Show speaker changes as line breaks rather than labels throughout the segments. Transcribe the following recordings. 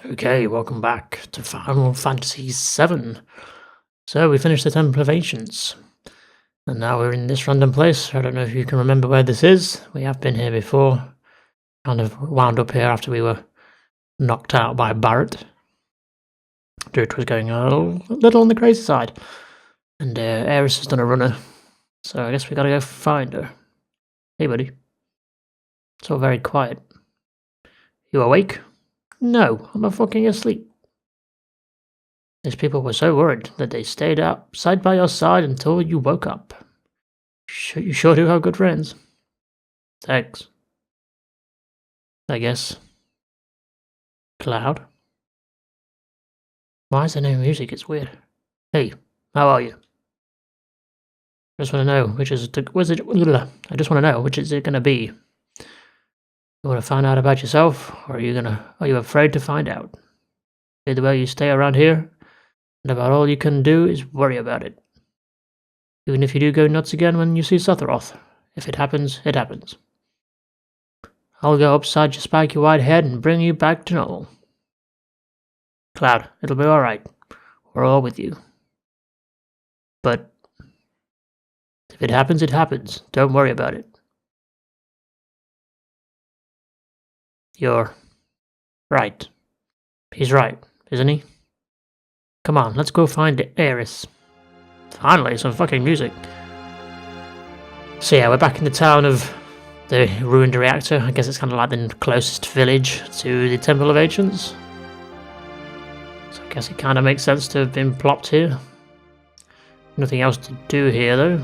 Okay, welcome back to Final Fantasy VII. So we finished the Temple of Ancients, and now we're in this random place. I don't know if you can remember where this is. We have been here before. Kind of wound up here after we were knocked out by Barrett. Druid was going a little on the crazy side. And Aeris has done a runner, so I guess we gotta go find her. Hey buddy. It's all very quiet. You awake? No, I'm fucking asleep. These people were so worried that they stayed up side by your side until you woke up. You sure do have good friends. Thanks. I guess. Cloud? Why is there no music? It's weird. Hey, how are you? I just want to know which is I just want to know which is it gonna be. You want to find out about yourself, or are you afraid to find out? Either way, you stay around here, and about all you can do is worry about it. Even if you do go nuts again when you see Sephiroth. If it happens, it happens. I'll go upside your spiky white head and bring you back to normal. Cloud, it'll be alright. We're all with you. But if it happens, it happens. Don't worry about it. You're right. He's right, isn't he? Come on, let's go find Aeris. Finally, some fucking music. So yeah, we're back in the town of the ruined reactor. I guess it's kind of like the closest village to the Temple of Ancients. So I guess it kind of makes sense to have been plopped here. Nothing else to do here, though.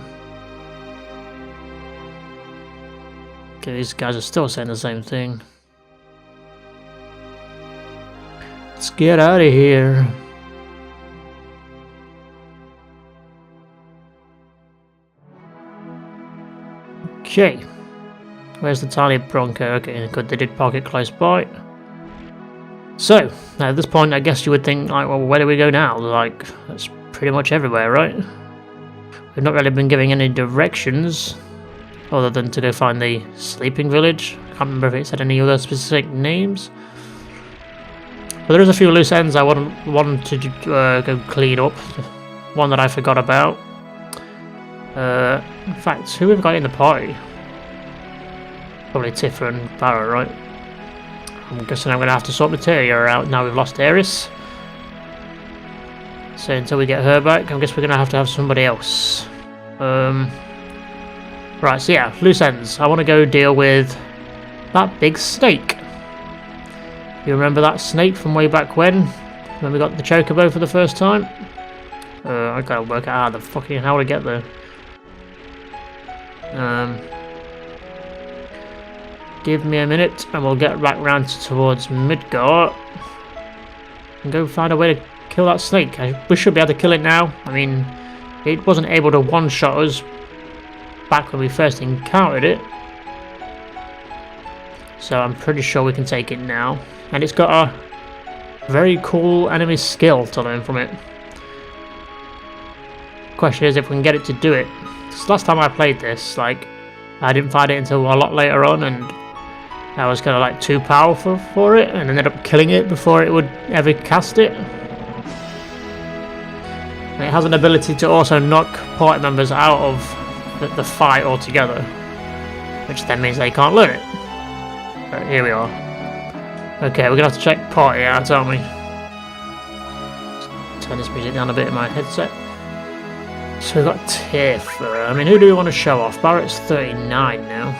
Okay, these guys are still saying the same thing. Let's get out of here. Okay. Where's the tiny Bronco? Okay, good, they did park it close by. So, at this point, I guess you would think, like, well, where do we go now? Like, that's pretty much everywhere, right? We've not really been giving any directions, other than to go find the sleeping village. I can't remember if it said any other specific names. But there is a few loose ends I wanted to go clean up. One that I forgot about. In fact, who have we got in the party? Probably Tifa and Barra, right? I'm guessing I'm going to have to sort Materia out now we've lost Aeris. So until we get her back, I guess we're going to have somebody else. Right, so yeah, loose ends. I want to go deal with that big snake. You remember that snake from way back when we got the Chocobo for the first time? I gotta work out how to get there. Give me a minute and we'll get back round towards Midgar and go find a way to kill that snake. We should be able to kill it now. I mean, it wasn't able to one-shot us back when we first encountered it. So I'm pretty sure we can take it now. And it's got a very cool enemy skill to learn from it. Question is if we can get it to do it. Because last time I played this, like, I didn't find it until a lot later on, and I was kind of like too powerful for it, and ended up killing it before it would ever cast it. And it has an ability to also knock party members out of the fight altogether, which then means they can't learn it. But here we are. Okay, we're gonna have to check party out, aren't we? Just turn this music down a bit in my headset. So we've got Tifa. I mean, who do we want to show off? Barrett's 39 now.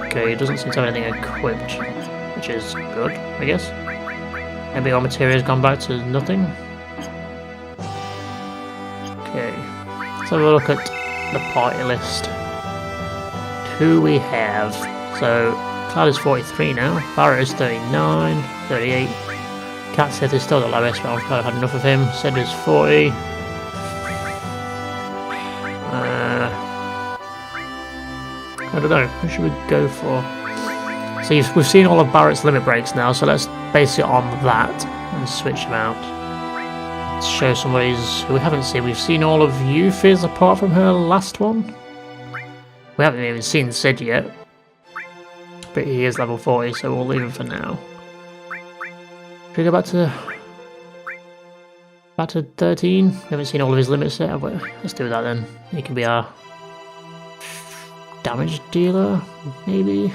Okay, he doesn't seem to have anything equipped, which is good, I guess. Maybe our material's gone back to nothing. Okay, let's have a look at the party list. Who we have. So, Cloud is 43 now, Barrett is 39, 38, Cat Sith is still the lowest, but I've kind of had enough of him. Sid is 40. I don't know, who should we go for? So we've seen all of Barrett's limit breaks now, so let's base it on that and switch them out. Let's show somebody who we haven't seen. We've seen all of Yuffie's apart from her last one. We haven't even seen Sid yet. But he is level 40, so we'll leave him for now. Should we go back to 13? We haven't seen all of his limits yet, have we? Let's do that then. He can be our damage dealer, maybe?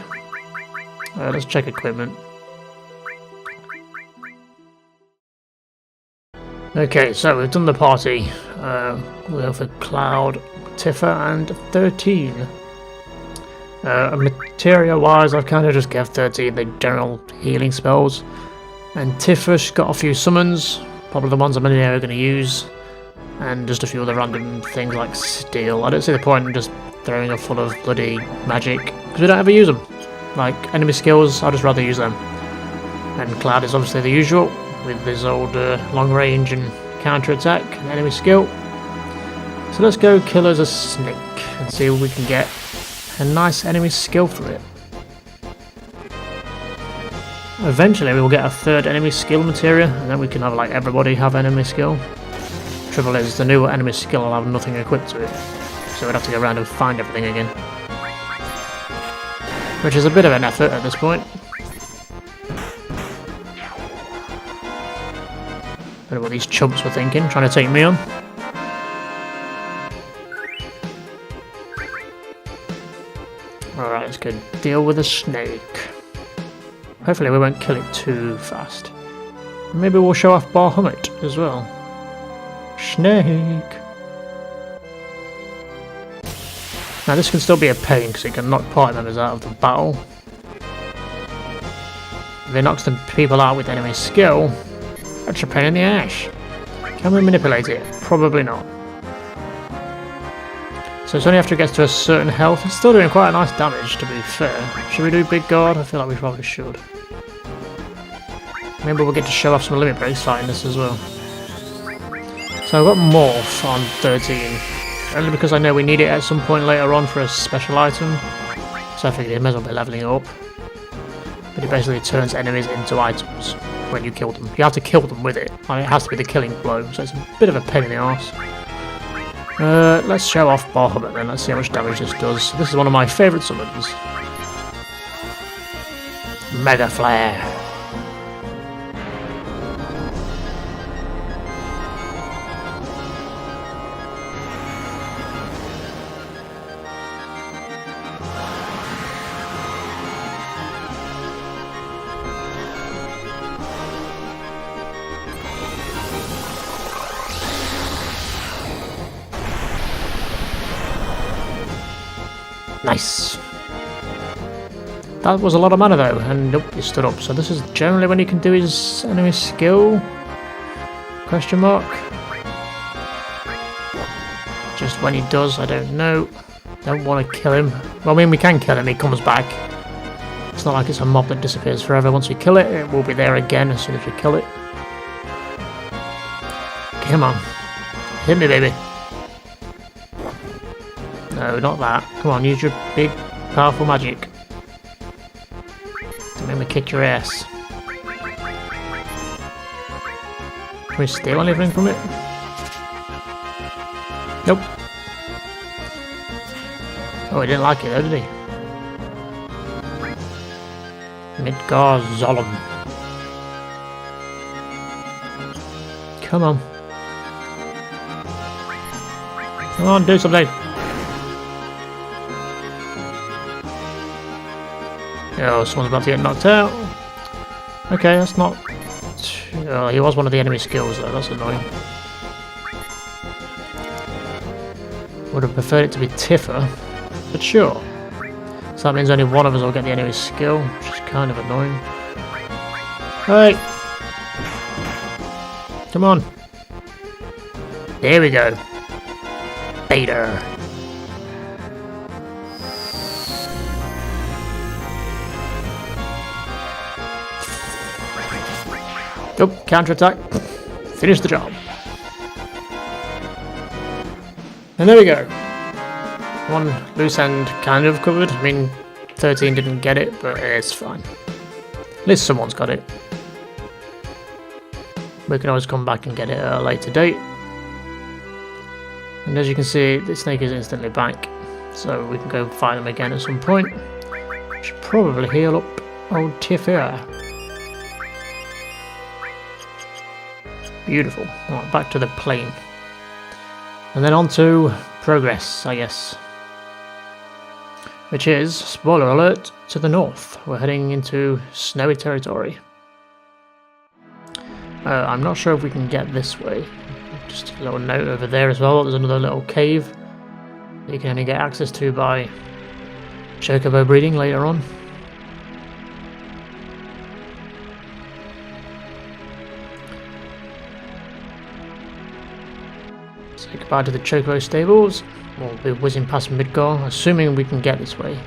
Let's check equipment. Okay, so we've done the party. We'll go for Cloud, Tifa, and 13. Materia-wise, I've kind of just kept 13 the general healing spells. And Tifa's got a few summons, probably the ones I'm ever going to use. And just a few other random things like Steel. I don't see the point in just throwing her full of bloody magic, because we don't ever use them. Like, enemy skills, I'd just rather use them. And Cloud is obviously the usual, with his old long range and counter attack and enemy skill. So let's go kill as a snake and see if we can get a nice enemy skill for it. Eventually we will get a third enemy skill materia, and then we can have like everybody have enemy skill. Trouble is, the new enemy skill will have nothing equipped to it, so we'd have to go around and find everything again. Which is a bit of an effort at this point. I don't know what these chumps were thinking, trying to take me on. Alright, let's go deal with the snake. Hopefully we won't kill it too fast. Maybe we'll show off Bahamut as well. Snake! Now this can still be a pain because it can knock party members out of the battle. If it knocks the people out with enemy skill, that's a pain in the ass. Can we manipulate it? Probably not. So it's only after it gets to a certain health. It's still doing quite a nice damage, to be fair. Should we do Big Guard? I feel like we probably should. Maybe we'll get to show off some limit breaks fighting this as well. So I've got Morph on 13. Only because I know we need it at some point later on for a special item. So I figured it may as well be levelling up. But it basically turns enemies into items when you kill them. You have to kill them with it. It has to be the killing blow, so it's a bit of a pain in the arse. Let's show off Bahamut then, let's see how much damage this does. This is one of my favourite summons. Mega Flare. Nice. That was a lot of mana though, and nope, he stood up. So this is generally when he can do his enemy skill? Question mark. Just when he does, I don't know. Don't want to kill him. Well, I mean, we can kill him, he comes back. It's not like it's a mob that disappears forever. Once we kill it, it will be there again as soon as we kill it. Come on. Hit me, baby. No, not that. Come on, use your big, powerful magic. Don't make me kick your ass. Can we steal anything from it? Nope. Oh, he didn't like it though, did he? Midgar Zolom. Come on. Come on, do something. Oh, someone's about to get knocked out. Okay, that's not... Oh, he was one of the enemy skills though, that's annoying. Would have preferred it to be Tifa, but sure. So that means only one of us will get the enemy skill, which is kind of annoying. Hey! Come on. There we go. Beta. Oh, counter-attack. Finish the job. And there we go. One loose end kind of covered. I mean, 13 didn't get it, but it's fine. At least someone's got it. We can always come back and get it at a later date. And as you can see, the snake is instantly back. So we can go fight them again at some point. Should probably heal up old Tifa. Beautiful. Right, back to the plane. And then on to progress, I guess. Which is, spoiler alert, to the north. We're heading into snowy territory. I'm not sure if we can get this way. Just a little note over there as well. There's another little cave that you can only get access to by chocobo breeding later on. Say goodbye to the chocobo stables. We'll be whizzing past Midgar, assuming we can get this way.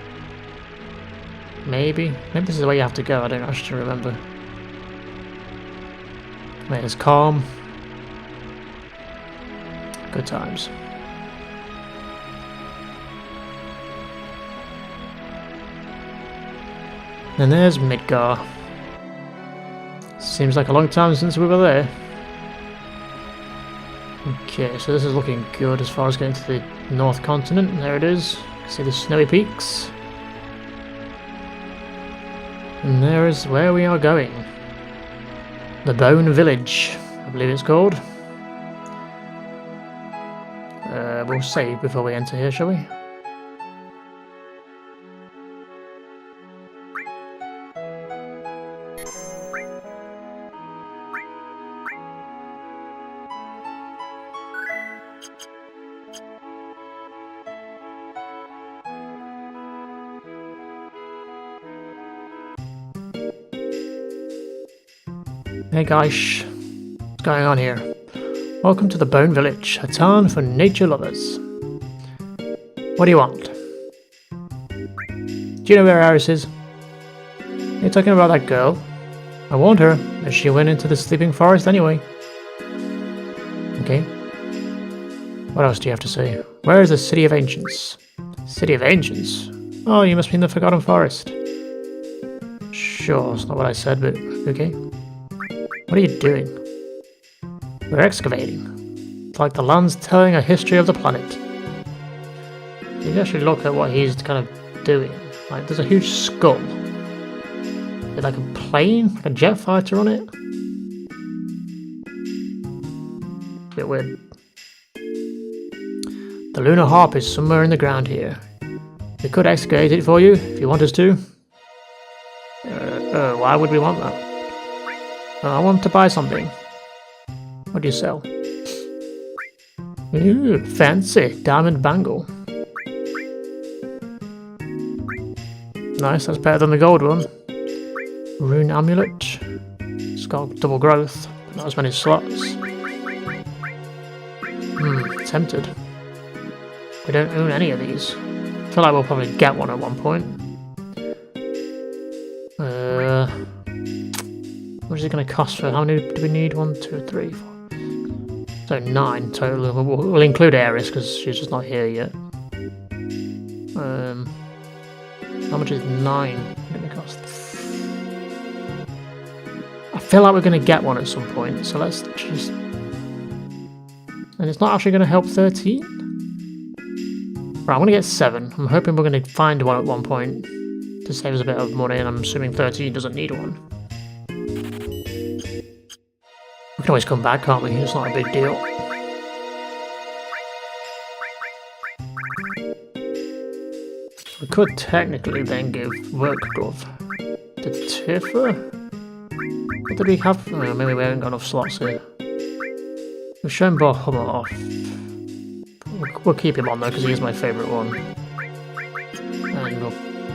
Maybe this is the way you have to go. I don't actually remember. There's calm. Good times. And there's Midgar. Seems like a long time since we were there. Okay, so this is looking good as far as getting to the North Continent. There it is. See the snowy peaks. And there is where we are going. The Bone Village, I believe it's called. We'll save before we enter here, shall we? Hey guys, what's going on here? Welcome to the Bone Village, a town for nature lovers. What do you want? Do you know where Iris is? You're talking about that girl? I warned her, but she went into the sleeping forest anyway. Okay. What else do you have to say? Where is the City of Ancients? City of Ancients? Oh, you must mean the Forgotten Forest. Sure, it's not what I said, but okay. What are you doing? We're excavating. It's like the land's telling a history of the planet. If you actually look at what he's kind of doing, like there's a huge skull with like a plane, like a jet fighter on it. Bit weird. The lunar harp is somewhere in the ground here. We could excavate it for you if you want us to. Why would we want that? I want to buy something. What do you sell? Ooh, fancy diamond bangle. Nice, that's better than the gold one. Rune amulet. It's got double growth, but not as many slots. Tempted. We don't own any of these. I feel like we'll probably get one at one point. What is it going to cost for? How many do we need? 1, 2, 3, 4. So 9 total. We'll include Eris because she's just not here yet. How much is 9 going to cost? I feel like we're going to get one at some point. So let's just. And it's not actually going to help 13. Right, I'm going to get 7. I'm hoping we're going to find one at one point to save us a bit of money, and I'm assuming 13 doesn't need one. We can always come back, can't we? It's not a big deal. We could technically then give Work Glove to Tifa. What did we have? Oh, maybe we haven't got enough slots here. We've shown Bahamut off. We'll keep him on though, because he is my favourite one. And we'll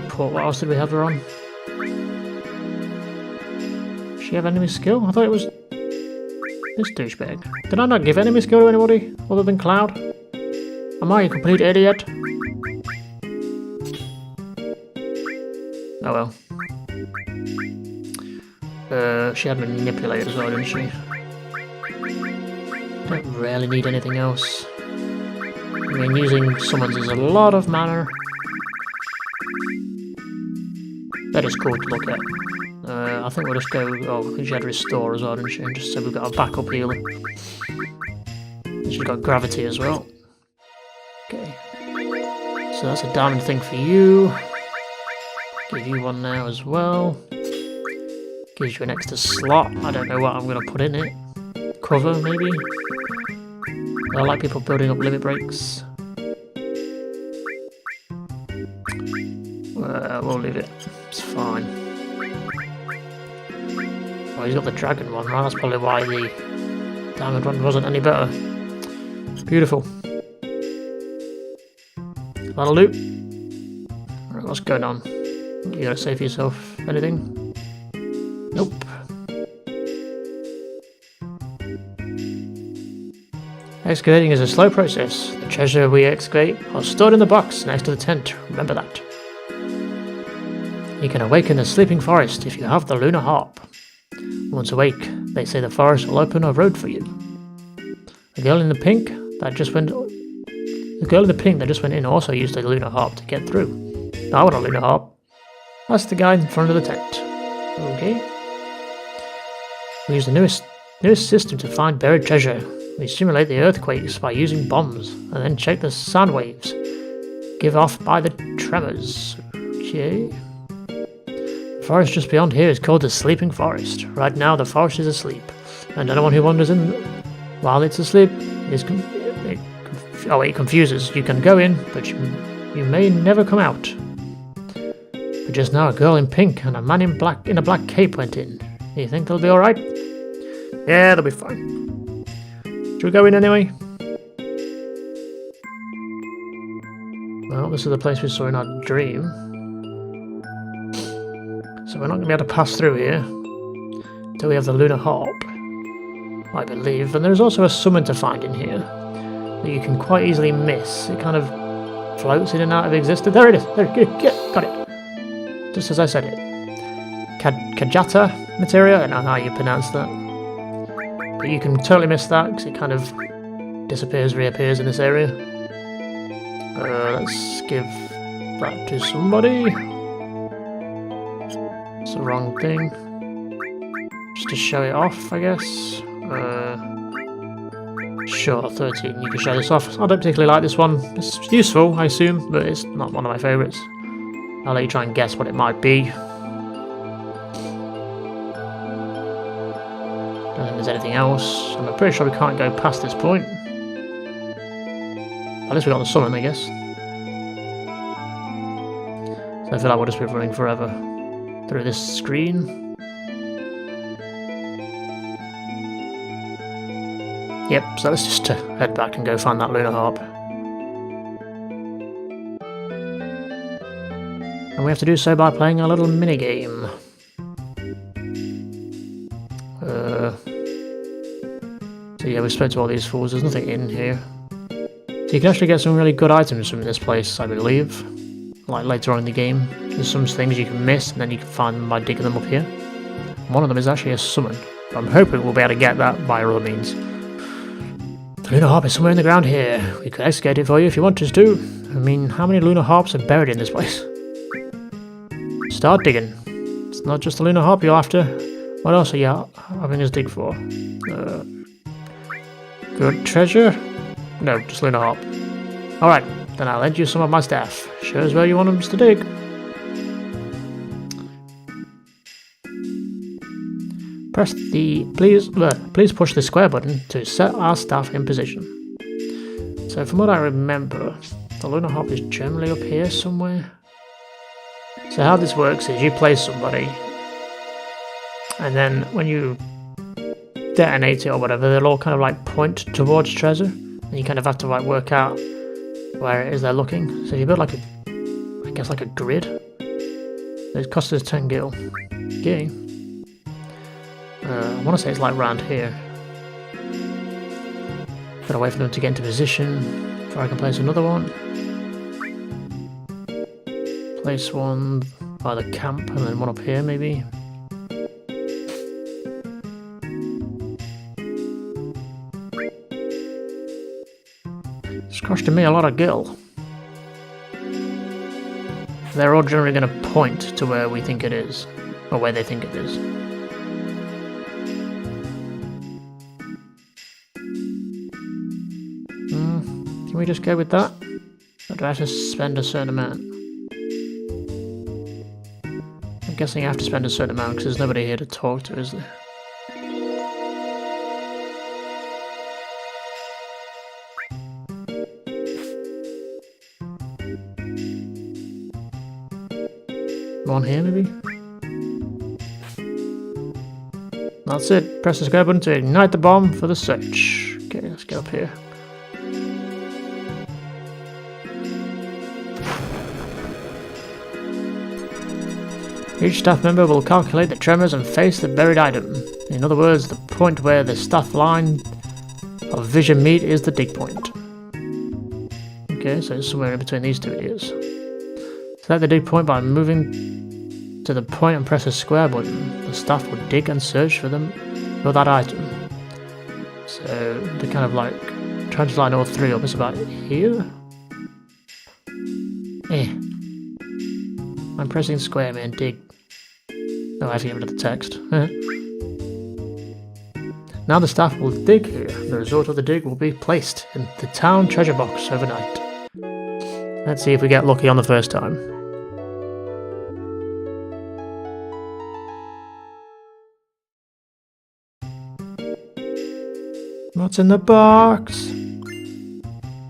put... What else did we have her on? Does she have enemy skill? I thought it was... this douchebag. Did I not give enemy skill to anybody other than Cloud? Am I a complete idiot? Oh well. She had Manipulate as well, didn't she? Don't really need anything else. I mean, using summons is a lot of mana. That is cool to look at. I think we'll just go... Oh, she had Restore as well, didn't she? Just so we've got a backup healer. And she's got Gravity as well. Okay. So that's a diamond thing for you. Give you one now as well. Gives you an extra slot. I don't know what I'm going to put in it. Cover, maybe? I like people building up limit breaks. We'll leave it. It's fine. Oh, he's got the dragon one, right? That's probably why the diamond one wasn't any better. Beautiful. That'll do. Right, what's going on? You gotta say for yourself anything? Nope. Excavating is a slow process. The treasure we excavate are stored in the box next to the tent. Remember that. You can awaken the sleeping forest if you have the lunar harp. Once awake, they say the forest will open a road for you. The girl in the pink that just went in also used a lunar harp to get through. I want a lunar harp. That's the guy in front of the tent. Okay. We use the newest system to find buried treasure. We simulate the earthquakes by using bombs, and then check the sound waves give off by the tremors. Okay. The forest just beyond here is called the Sleeping Forest. Right now the forest is asleep, and anyone who wanders in while it's asleep it confuses. You can go in, but you may never come out. But just now a girl in pink and a man in a black cape went in. You think they'll be alright? Yeah, they'll be fine. Should we go in anyway? Well, this is the place we saw in our dream. So we're not going to be able to pass through here until we have the lunar harp, I believe. And there's also a summon to find in here that you can quite easily miss. It kind of floats in and out of existence. There it is. There, got it. Just as I said it. Kajata materia. I don't know how you pronounce that. But you can totally miss that because it kind of disappears, reappears in this area. Let's give that to somebody. It's the wrong thing. Just to show it off, I guess. Sure, 13. You can show this off. I don't particularly like this one. It's useful, I assume, but it's not one of my favourites. I'll let you try and guess what it might be. Don't think there's anything else. I'm pretty sure we can't go past this point. At least we got the summon, I guess. So I feel like we'll just be running forever through this screen. Yep, so let's just head back and go find that lunar harp. And we have to do so by playing a little minigame. So yeah, we spoke to all these fools. There's nothing in here. So you can actually get some really good items from this place, I believe. Like later on in the game. There's some things you can miss, and then you can find them by digging them up here. One of them is actually a summon. I'm hoping we'll be able to get that by other means. The lunar harp is somewhere in the ground here. We could excavate it for you if you want us to. I mean, how many lunar harps are buried in this place? Start digging. It's not just the lunar harp you're after. What else are you having us dig for? Good treasure? No, just lunar harp. Alright, then I'll lend you some of my staff. Shows where you want us to dig. Press the please push the square button to set our staff in position. So from what I remember, the lunar harp is generally up here somewhere. So how this works is you place somebody, and then when you detonate it or whatever, they'll all kind of like point towards treasure, and you kind of have to like work out where it is they're looking. So you build like I guess like a grid. It costs us 10 gil. Okay. I want to say it's like round here. Gotta wait for them to get into position before I can place another one. Place one by the camp and then one up here maybe. It's costing me a lot of gil. They're all generally going to point to where we think it is, or where they think it is. Can we just go with that? Or do I have to spend a certain amount? guessing I have to spend a certain amount because there's nobody here to talk to, is there? One here, maybe? That's it. Press the square button to ignite the bomb for the search. Okay, let's get up here. Each staff member will calculate the tremors and face the buried item. In other words, the point where the staff line of vision meet is the dig point. Okay, so it's somewhere in between these two ideas. Select the dig point by moving to the point and press the square button. The staff will dig and search for that item. So they're kind of like trying to line all three up. It's about here. I'm pressing square, man. Dig. Oh, I have to get rid of the text. Now the staff will dig here. The result of the dig will be placed in the town treasure box overnight. Let's see if we get lucky on the first time. What's in the box?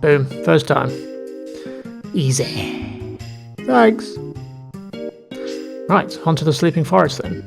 Boom. First time. Easy. Thanks. Right, onto the sleeping forest then.